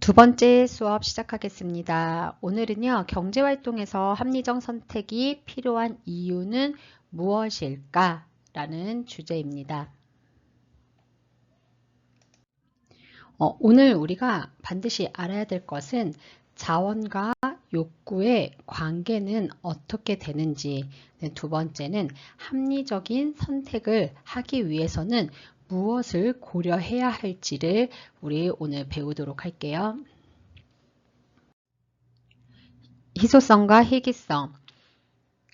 두 번째 수업 시작하겠습니다. 오늘은요, 경제활동에서 합리적 선택이 필요한 이유는 무엇일까? 라는 주제입니다. 오늘 우리가 반드시 알아야 될 것은 자원과 욕구의 관계는 어떻게 되는지, 두 번째는 합리적인 선택을 하기 위해서는 무엇을 고려해야 할지를 우리 오늘 배우도록 할게요. 희소성과 희귀성.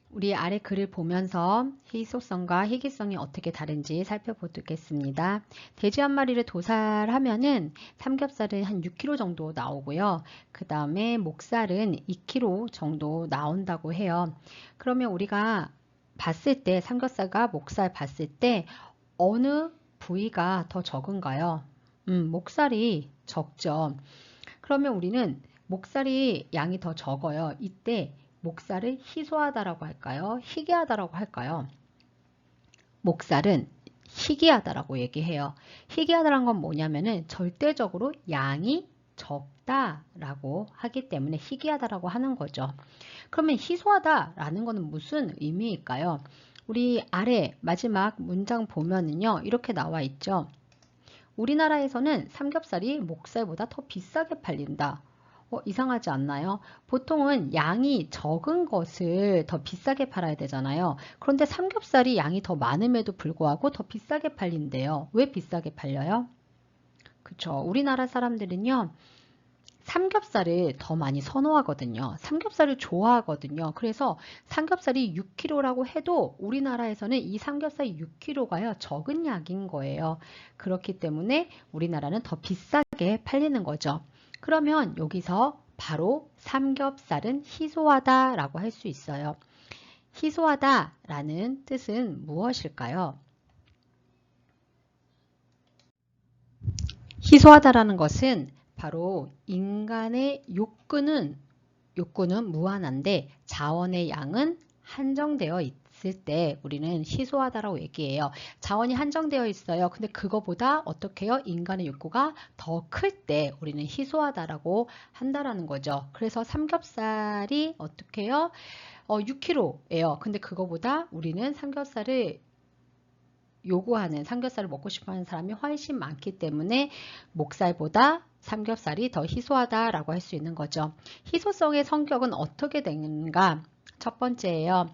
우리 아래 글을 보면서 희소성과 희귀성이 어떻게 다른지 살펴보겠습니다. 돼지 한 마리를 도살하면은 삼겹살은 한 6kg 정도 나오고요. 그 다음에 목살은 2kg 정도 나온다고 해요. 그러면 우리가 봤을 때 삼겹살과 목살 봤을 때 어느 부위가 더 적은가요? 목살이 적죠. 그러면 우리는 목살이 양이 더 적어요. 이때 목살을 희소하다라고 할까요? 희귀하다라고 할까요? 목살은 희귀하다라고 얘기해요. 희귀하다는 건 뭐냐면은 절대적으로 양이 적다라고 하기 때문에 희귀하다라고 하는 거죠. 그러면 희소하다라는 거는 무슨 의미일까요? 우리 아래 마지막 문장 보면은요, 이렇게 나와 있죠. 우리나라에서는 삼겹살이 목살보다 더 비싸게 팔린다. 이상하지 않나요? 보통은 양이 적은 것을 더 비싸게 팔아야 되잖아요. 그런데 삼겹살이 양이 더 많음에도 불구하고 더 비싸게 팔린대요. 왜 비싸게 팔려요? 그쵸. 우리나라 사람들은요, 삼겹살을 더 많이 선호하거든요. 삼겹살을 좋아하거든요. 그래서 삼겹살이 6kg라고 해도 우리나라에서는 이 삼겹살 6kg가요, 적은 양인 거예요. 그렇기 때문에 우리나라는 더 비싸게 팔리는 거죠. 그러면 여기서 바로 삼겹살은 희소하다라고 할 수 있어요. 희소하다라는 뜻은 무엇일까요? 희소하다라는 것은 바로 인간의 욕구는 무한한데 자원의 양은 한정되어 있을 때 우리는 희소하다라고 얘기해요. 자원이 한정되어 있어요. 근데 그거보다 어떻게 해요? 인간의 욕구가 더 클 때 우리는 희소하다라고 한다라는 거죠. 그래서 삼겹살이 어떻게 해요? 6kg예요. 근데 그거보다 우리는 삼겹살을 요구하는 삼겹살을 먹고 싶어하는 사람이 훨씬 많기 때문에 목살보다 삼겹살이 더 희소하다라고 할 수 있는 거죠. 희소성의 성격은 어떻게 되는가? 첫 번째예요.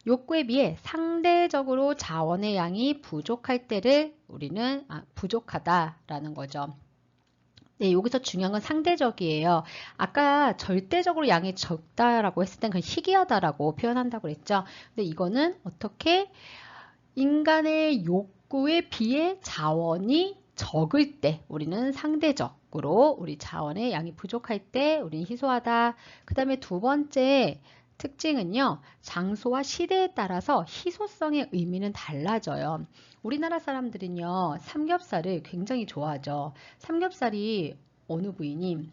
욕구에 비해 상대적으로 자원의 양이 부족할 때를 우리는 부족하다라는 거죠. 네, 여기서 중요한 건 상대적이에요. 아까 절대적으로 양이 적다라고 했을 땐 그건 희귀하다라고 표현한다고 그랬죠. 근데 이거는 어떻게 인간의 욕구에 비해 자원이 적을 때 우리는 상대적으로 우리 자원의 양이 부족할 때 우리는 희소하다. 그 다음에 두 번째 특징은요. 장소와 시대에 따라서 희소성의 의미는 달라져요. 우리나라 사람들은요. 삼겹살을 굉장히 좋아하죠. 삼겹살이 어느 부위니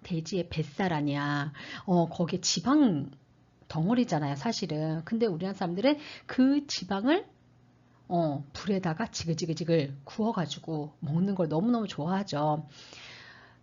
돼지의 뱃살 아니야. 거기에 지방 덩어리잖아요, 사실은. 근데 우리나라 사람들은 그 지방을 불에다가 지글지글 구워가지고 먹는 걸 너무너무 좋아하죠.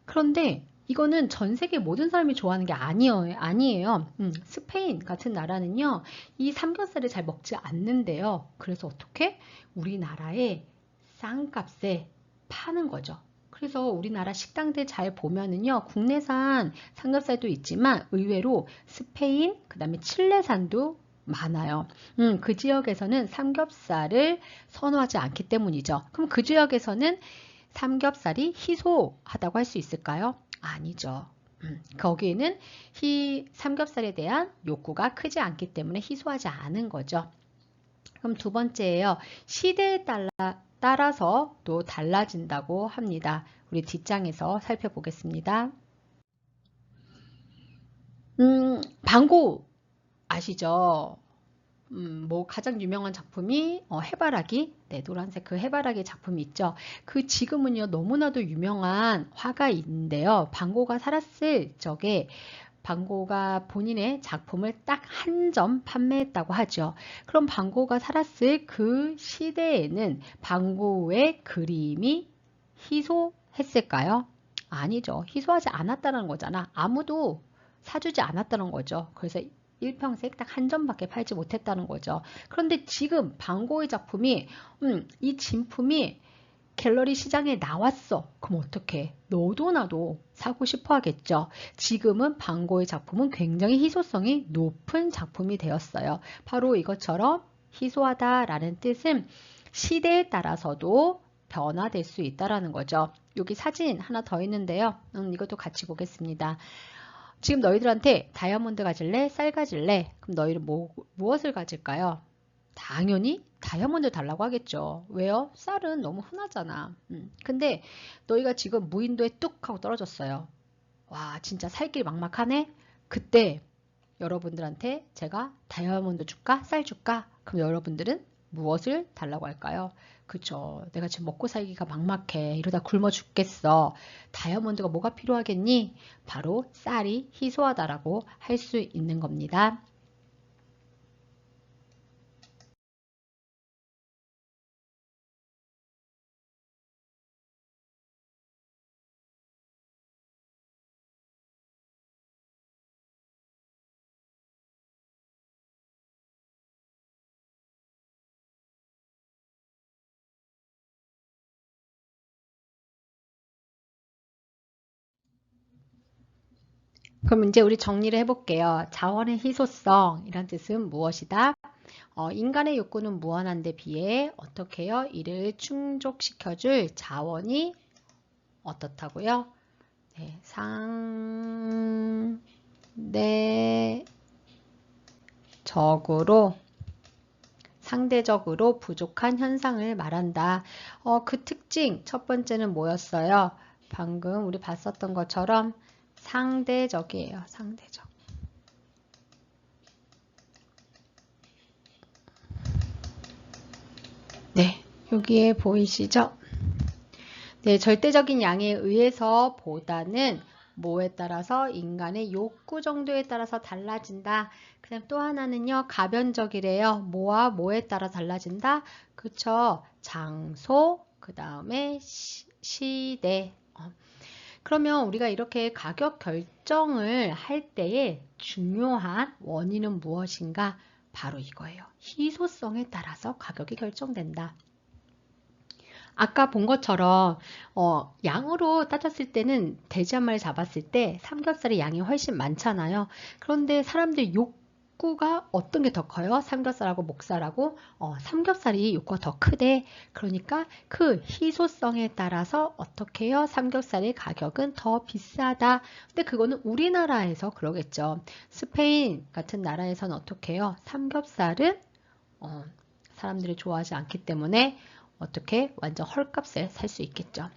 그런데 이거는 전 세계 모든 사람이 좋아하는 게 아니에요. 스페인 같은 나라는요, 이 삼겹살을 잘 먹지 않는데요. 그래서 어떻게? 우리나라에 싼 값에 파는 거죠. 그래서 우리나라 식당들 잘 보면은요, 국내산 삼겹살도 있지만 의외로 스페인, 그 다음에 칠레산도 많아요. 그 지역에서는 삼겹살을 선호하지 않기 때문이죠. 그럼 그 지역에서는 삼겹살이 희소하다고 할 수 있을까요? 아니죠. 거기에는 삼겹살에 대한 욕구가 크지 않기 때문에 희소하지 않은 거죠. 그럼 두 번째예요. 시대에 따라서 또 달라진다고 합니다. 우리 뒷장에서 살펴보겠습니다. 방구 아시죠? 뭐 가장 유명한 작품이 해바라기, 네, 노란색 그 해바라기 작품이 있죠. 그 지금은요 너무나도 유명한 화가인데요. 방고가 살았을 적에 방고가 본인의 작품을 딱 한 점 판매했다고 하죠. 그럼 방고가 살았을 그 시대에는 방고의 그림이 희소했을까요? 아니죠. 희소하지 않았다는 거잖아. 아무도 사주지 않았다는 거죠. 그래서 일평생 딱 한 점밖에 팔지 못했다는 거죠. 그런데 지금 반고의 작품이 이 진품이 갤러리 시장에 나왔어. 그럼 어떡해? 너도 나도 사고 싶어 하겠죠. 지금은 반고의 작품은 굉장히 희소성이 높은 작품이 되었어요. 바로 이것처럼 희소하다라는 뜻은 시대에 따라서도 변화될 수 있다라는 거죠. 여기 사진 하나 더 있는데요. 이것도 같이 보겠습니다. 지금 너희들한테 다이아몬드 가질래? 쌀 가질래? 그럼 너희는 무엇을 가질까요? 당연히 다이아몬드 달라고 하겠죠. 왜요? 쌀은 너무 흔하잖아. 근데 너희가 지금 무인도에 뚝 하고 떨어졌어요. 와, 진짜 살 길 막막하네? 그때 여러분들한테 제가 다이아몬드 줄까? 쌀 줄까? 그럼 여러분들은 무엇을 달라고 할까요? 그쵸. 내가 지금 먹고 살기가 막막해. 이러다 굶어 죽겠어. 다이아몬드가 뭐가 필요하겠니? 바로 쌀이 희소하다라고 할 수 있는 겁니다. 그럼 이제 우리 정리를 해볼게요. 자원의 희소성 이란 뜻은 무엇이다? 인간의 욕구는 무한한데 비해 어떻게 해요? 이를 충족시켜줄 자원이 어떻다고요? 네, 상대적으로 부족한 현상을 말한다. 그 특징 첫 번째는 뭐였어요? 방금 우리 봤었던 것처럼 상대적이에요. 상대적. 네, 여기에 보이시죠? 네, 절대적인 양에 의해서 보다는 뭐에 따라서 인간의 욕구 정도에 따라서 달라진다. 그다음 또 하나는요, 가변적이래요. 뭐와 뭐에 따라 달라진다? 그쵸? 장소, 그 다음에 시대. 그러면 우리가 이렇게 가격 결정을 할 때에 중요한 원인은 무엇인가? 바로 이거예요. 희소성에 따라서 가격이 결정된다. 아까 본 것처럼 양으로 따졌을 때는 돼지 한 마리 잡았을 때 삼겹살의 양이 훨씬 많잖아요. 그런데 사람들 욕구가 어떤 게 더 커요? 삼겹살하고 목살하고 삼겹살이 욕구가 더 크대. 그러니까 그 희소성에 따라서 어떻게 해요? 삼겹살의 가격은 더 비싸다. 근데 그거는 우리나라에서 그러겠죠. 스페인 같은 나라에서는 어떻게 해요? 삼겹살은 사람들이 좋아하지 않기 때문에 어떻게 완전 헐값에 살 수 있겠죠.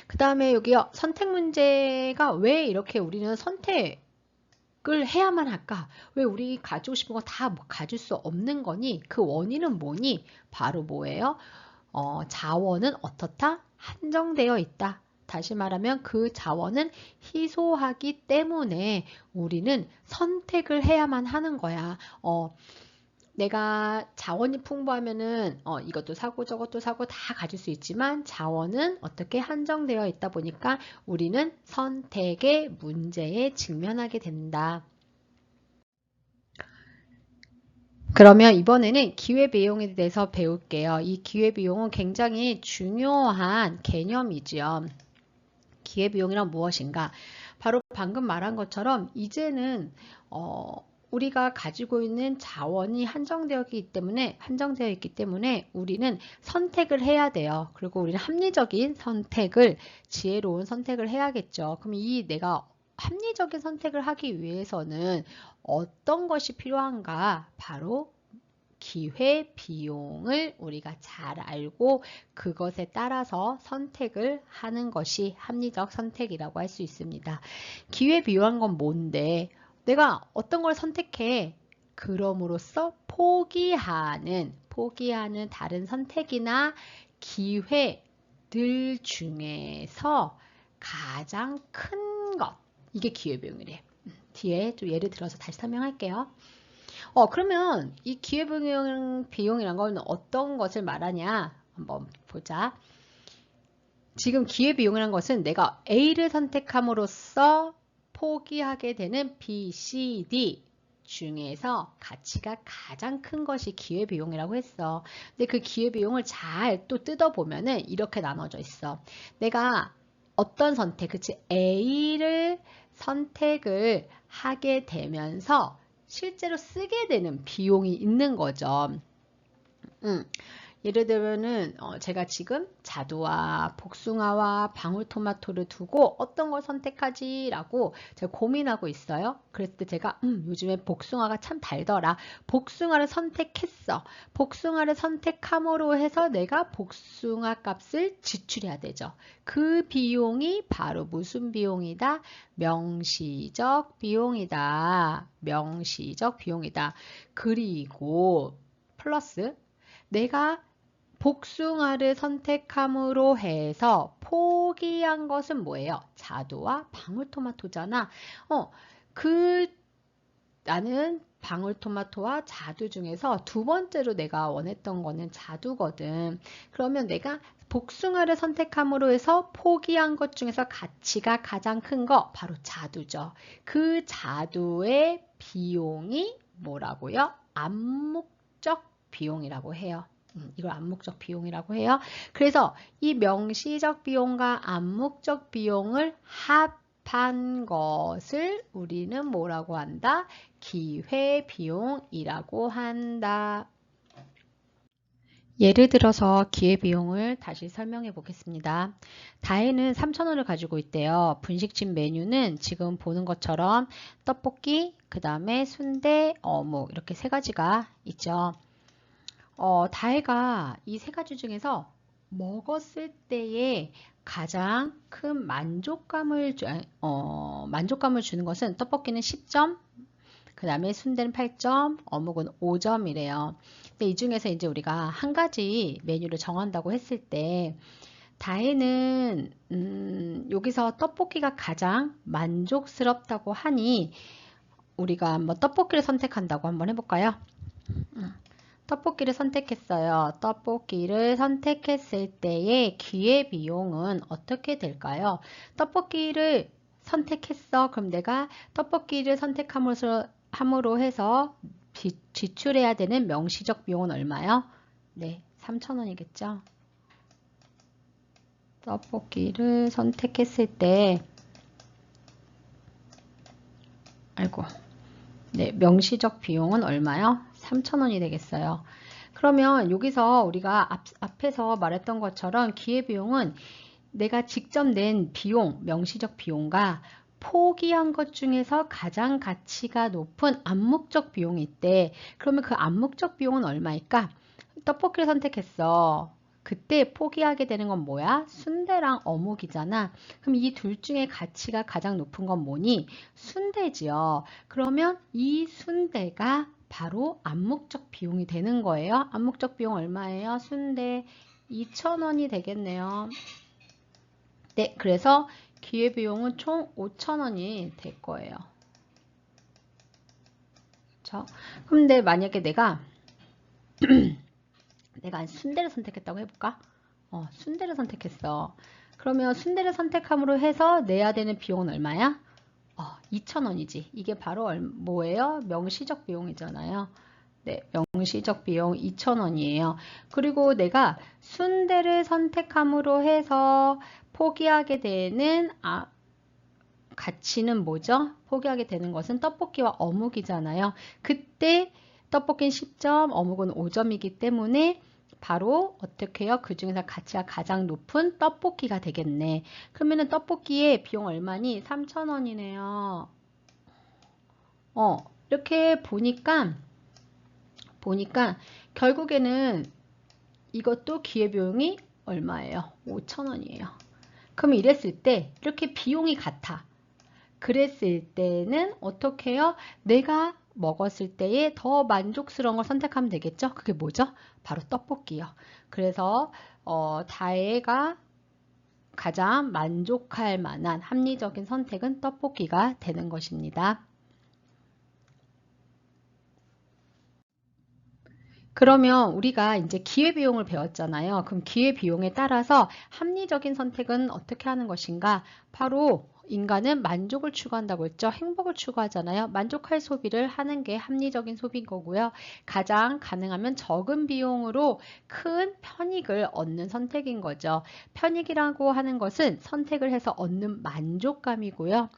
그 다음에 여기요. 선택 문제가 왜 이렇게 우리는 선택을 해야만 할까? 왜 우리 가지고 싶은 거 다 가질 수 없는 거니? 그 원인은 뭐니? 바로 뭐예요? 자원은 어떻다? 한정되어 있다. 다시 말하면 그 자원은 희소하기 때문에 우리는 선택을 해야만 하는 거야. 내가 자원이 풍부하면은 이것도 사고 저것도 사고 다 가질 수 있지만 자원은 어떻게 한정되어 있다 보니까 우리는 선택의 문제에 직면하게 된다. 그러면 이번에는 기회비용에 대해서 배울게요. 이 기회비용은 굉장히 중요한 개념이지요. 기회비용이란 무엇인가? 바로 방금 말한 것처럼 이제는 우리가 가지고 있는 자원이 한정되어 있기 때문에 우리는 선택을 해야 돼요. 그리고 우리는 합리적인 선택을, 지혜로운 선택을 해야겠죠. 그럼 이 내가 합리적인 선택을 하기 위해서는 어떤 것이 필요한가? 바로 기회 비용을 우리가 잘 알고 그것에 따라서 선택을 하는 것이 합리적 선택이라고 할 수 있습니다. 기회 비용한 건 뭔데? 내가 어떤 걸 선택해? 그럼으로써 포기하는 다른 선택이나 기회들 중에서 가장 큰 것. 이게 기회비용이래. 뒤에 좀 예를 들어서 다시 설명할게요. 그러면 이 기회비용이란 건 어떤 것을 말하냐? 한번 보자. 지금 기회비용이라는 것은 내가 A를 선택함으로써 포기하게 되는 B, C, D 중에서 가치가 가장 큰 것이 기회비용이라고 했어. 근데 그 기회비용을 잘 또 뜯어보면은 이렇게 나눠져 있어. 내가 어떤 선택, 그치? A를 선택을 하게 되면서 실제로 쓰게 되는 비용이 있는 거죠. 예를 들면은 제가 지금 자두와 복숭아와 방울토마토를 두고 어떤 걸 선택하지? 라고 제가 고민하고 있어요. 그랬을 때 제가 요즘에 복숭아가 참 달더라. 복숭아를 선택했어. 복숭아를 선택함으로 해서 내가 복숭아 값을 지출해야 되죠. 그 비용이 바로 무슨 비용이다? 명시적 비용이다. 명시적 비용이다. 그리고 플러스 내가 복숭아를 선택함으로 해서 포기한 것은 뭐예요? 자두와 방울토마토잖아. 나는 방울토마토와 자두 중에서 두 번째로 내가 원했던 거는 자두거든. 그러면 내가 복숭아를 선택함으로 해서 포기한 것 중에서 가치가 가장 큰 거 바로 자두죠. 그 자두의 비용이 뭐라고요? 암묵적 비용이라고 해요. 이걸 암묵적 비용이라고 해요. 그래서 이 명시적 비용과 암묵적 비용을 합한 것을 우리는 뭐라고 한다? 기회비용이라고 한다. 예를 들어서 기회비용을 다시 설명해 보겠습니다. 다혜는 3,000원을 가지고 있대요. 분식집 메뉴는 지금 보는 것처럼 떡볶이, 그 다음에 순대, 어묵 이렇게 세 가지가 있죠. 다혜가 이 세 가지 중에서 먹었을 때에 가장 큰 만족감을 주는 것은 떡볶이는 10점, 그 다음에 순대는 8점, 어묵은 5점이래요. 근데 이 중에서 이제 우리가 한 가지 메뉴를 정한다고 했을 때 다혜는 여기서 떡볶이가 가장 만족스럽다고 하니 우리가 한번 떡볶이를 선택한다고 한번 해볼까요? 떡볶이를 선택했어요. 떡볶이를 선택했을 때의 기회비용은 어떻게 될까요? 떡볶이를 선택했어. 그럼 내가 떡볶이를 선택함으로 해서 지출해야 되는 명시적 비용은 얼마요? 네, 3,000원이겠죠. 떡볶이를 선택했을 때 네, 명시적 비용은 얼마요? 3,000원이 되겠어요. 그러면 여기서 우리가 앞에서 말했던 것처럼 기회비용은 내가 직접 낸 비용, 명시적 비용과 포기한 것 중에서 가장 가치가 높은 암묵적 비용이 있대. 그러면 그 암묵적 비용은 얼마일까? 떡볶이를 선택했어. 그때 포기하게 되는 건 뭐야? 순대랑 어묵이잖아. 그럼 이 둘 중에 가치가 가장 높은 건 뭐니? 순대지요. 그러면 이 순대가 바로 암묵적 비용이 되는 거예요. 암묵적 비용 얼마예요? 순대 2,000원이 되겠네요. 네, 그래서 기회비용은 총 5,000원이 될 거예요. 그렇죠? 근데 만약에 내가 순대를 선택했다고 해볼까? 순대를 선택했어. 그러면 순대를 선택함으로 해서 내야 되는 비용은 얼마야? 2,000원이지. 이게 바로 뭐예요? 명시적 비용이잖아요. 네, 명시적 비용 2,000원이에요. 그리고 내가 순대를 선택함으로 해서 포기하게 되는 가치는 뭐죠? 포기하게 되는 것은 떡볶이와 어묵이잖아요. 그때 떡볶이는 10점, 어묵은 5점이기 때문에 바로 어떻게 해요? 그 중에서 가치가 가장 높은 떡볶이가 되겠네. 그러면은 떡볶이의 비용 얼마니? 3,000원이네요. 이렇게 보니까 결국에는 이것도 기회비용이 얼마예요? 5,000원이에요. 그럼 이랬을 때 이렇게 비용이 같아. 그랬을 때는 어떻게 해요? 내가 먹었을 때에 더 만족스러운 걸 선택하면 되겠죠? 그게 뭐죠? 바로 떡볶이요. 그래서 다혜가 가장 만족할 만한 합리적인 선택은 떡볶이가 되는 것입니다. 그러면 우리가 이제 기회비용을 배웠잖아요. 그럼 기회비용에 따라서 합리적인 선택은 어떻게 하는 것인가? 바로 인간은 만족을 추구한다고 했죠. 행복을 추구하잖아요. 만족할 소비를 하는 게 합리적인 소비인 거고요. 가장 가능하면 적은 비용으로 큰 편익을 얻는 선택인 거죠. 편익이라고 하는 것은 선택을 해서 얻는 만족감이고요.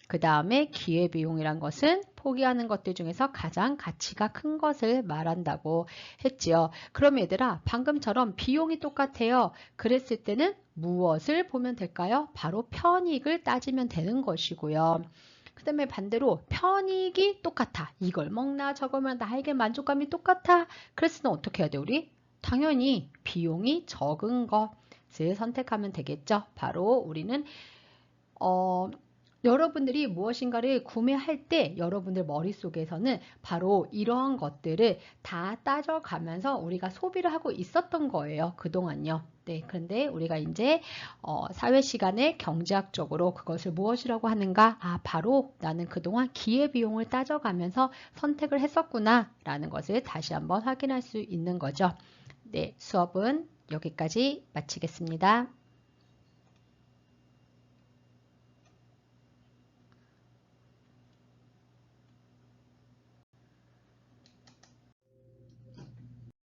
그 다음에 기회비용이란 것은 포기하는 것들 중에서 가장 가치가 큰 것을 말한다고 했지요. 그럼 얘들아, 방금처럼 비용이 똑같아요. 그랬을 때는 무엇을 보면 될까요? 바로 편익을 따지면 되는 것이고요. 그 다음에 반대로 편익이 똑같아. 이걸 먹나 저거면 나에게 만족감이 똑같아. 그랬을 때 어떻게 해야 돼, 우리? 당연히 비용이 적은 것을 선택하면 되겠죠. 바로 우리는 여러분들이 무엇인가를 구매할 때 여러분들 머릿속에서는 바로 이러한 것들을 다 따져가면서 우리가 소비를 하고 있었던 거예요. 그동안요. 네, 그런데 우리가 이제 사회 시간에 경제학적으로 그것을 무엇이라고 하는가? 아, 바로 나는 그동안 기회비용을 따져가면서 선택을 했었구나 라는 것을 다시 한번 확인할 수 있는 거죠. 네, 수업은 여기까지 마치겠습니다.